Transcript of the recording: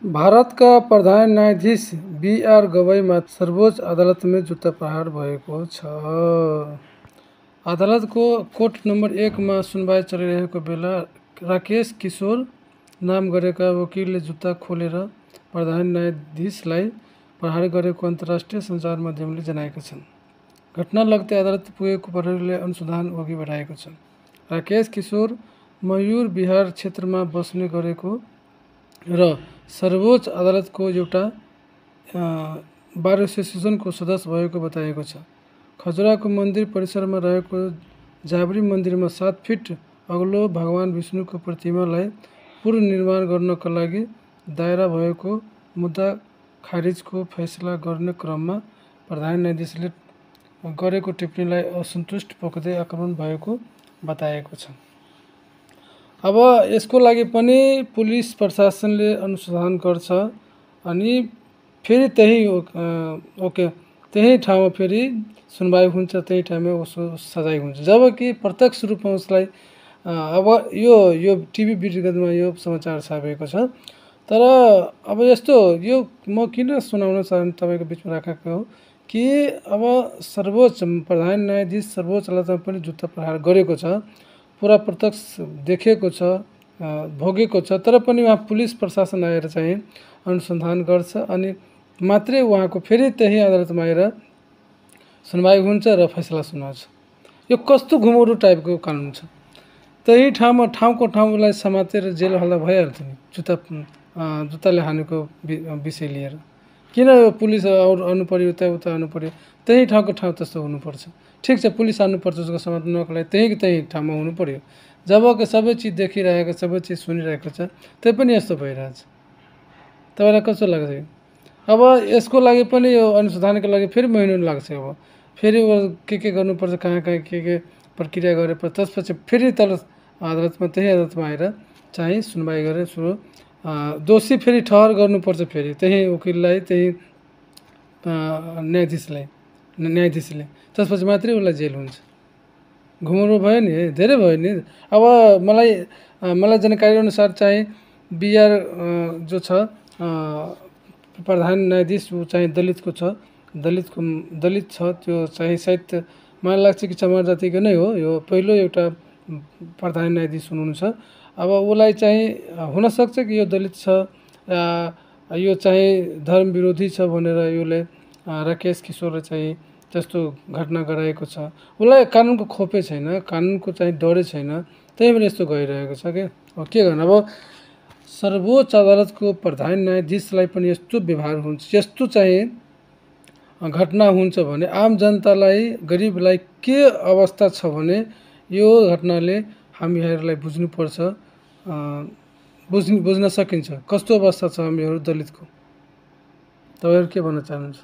भारत का प्रधान न्यायाधीश बी.आर. गवईमा सर्वोच्च अदालतमा जुत्ता प्रहार भएको छ। अदालतको कोर्ट नम्बर 1 मा सुनवाई चलिरहेको बेला राकेश किशोर नाम गरेका वकिलले जुत्ता खोलेर प्रधान न्यायाधीशलाई प्रहार गरेको अन्तर्राष्ट्रिय सञ्चार माध्यमले जनाएका छन्। घटना लगत्तै अदालत पुगेको प्रहरीले अनुसन्धान अघि बढाएको छ। राकेश किशोर मयूर विहार क्षेत्रमा बस्ने गरेको र सर्वोच्च अदालतको एउटा बार एसोसिएसनको सदस्य भएको बताएको छ। खजुराको मन्दिर परिसरमा रहेको जाबरी मन्दिरमा 7 फिट अग्लो भगवान विष्णुको प्रतिमालाई पुनर्निर्माण गर्नका लागि दायर भएको मुद्दा खारिजको फैसला गर्ने क्रममा प्रधान न्यायाधीशले गरेको टिप्पणीलाई असन्तुष्ट पोख्दै आक्रमण भएको बताएको छ। अब यसको लागि पनि पुलिस प्रशासनले अनुसन्धान गर्छ अनि फेरि त्यही ठाउँमा फेरि सुनवाई हुन्छ, त्यही ठाउँमा उसको सजाय हुन्छ। जबकि प्रत्यक्ष रूपमा उसलाई अब यो टिभी विगतमा यो समाचार छापेको छ। तर अब यस्तो यो म किन सुनाउन तपाईँको बिचमा राखेको हो कि अब सर्वोच्च प्रधान न्यायाधीश सर्वोच्च अदालतमा पनि जुत्ता प्रहार गरेको छ, पुरा प्रत्यक्ष देखेको छ, भोगेको छ। तर पनि उहाँ पुलिस प्रशासन आएर चाहिँ अनुसन्धान गर्छ अनि मात्रै उहाँको फेरि त्यही अदालतमा आएर सुनवाई हुन्छ र फैसला सुनाउँछ। यो कस्तो घुमौरो टाइपको कानुन छ। त्यही ठाउँमा ठाउँलाई समातेर जेल हाल्दा भइहाल्छ नि जुत्ताले हानेको विषय लिएर। किन यो पुलिस आउनु पर्यो, उता आउनु पर्यो? त्यही ठाउँको ठाउँ त्यस्तो हुनुपर्छ। ठिक छ, पुलिस आउनुपर्छ उसको समात्नको लागि, त्यही ठाउँमा हुनु पर्यो। जबकि सबै चिज देखिरहेको, सबै चिज सुनिरहेको छ, त्यही पनि यस्तो भइरहेछ। तपाईँलाई कस्तो लाग्छ यो? अब यसको लागि पनि यो अनुसन्धानको लागि फेरि महिनौ लाग्छ। अब फेरि के गर्नुपर्छ, कहाँ के प्रक्रिया गरेपछि त्यसपछि फेरि तल अदालतमा त्यही अदालतमा आएर चाहिँ सुनवाई गरेर दोषी फेरि ठहर गर्नुपर्छ। फेरि त्यही वकिललाई, त्यही न्यायाधीशले त्यसपछि मात्रै उसलाई जेल हुन्छ। घुमौरो भयो नि, धेरै भयो नि। अब मलाई जानकारी अनुसार चाहिँ बी.आर. जो छ प्रधान न्यायाधीश, ऊ चाहिँ दलितको छ, दलित छ। त्यो चाहिँ सायद मलाई लाग्छ कि चमार जातिको नै हो। यो पहिलो एउटा प्रधान न्यायाधीश हुनुहुन्छ। अब उसलाई चाहिँ हुनसक्छ कि यो दलित छ, यो चाहिँ धर्म विरोधी छ भनेर यसले राकेश किशोरले चाहिँ त्यस्तो घटना गराएको छ। उसलाई कानुनको खोपै छैन, कानुनको चाहिँ डरै छैन, त्यही भएर यस्तो गइरहेको छ क्या। अब के गर्नु? अब सर्वोच्च अदालतको प्रधान न्यायाधीशलाई पनि यस्तो व्यवहार हुन्छ, यस्तो चाहिँ घटना हुन्छ भने आम जनतालाई, गरिबलाई के अवस्था छ भने यो घटनाले हामीहरूलाई बुझ्नुपर्छ, बुझ्न सकिन्छ कस्तो अवस्था छ हामीहरू दलितको। तपाईँहरू के भन्न चाहनुहुन्छ?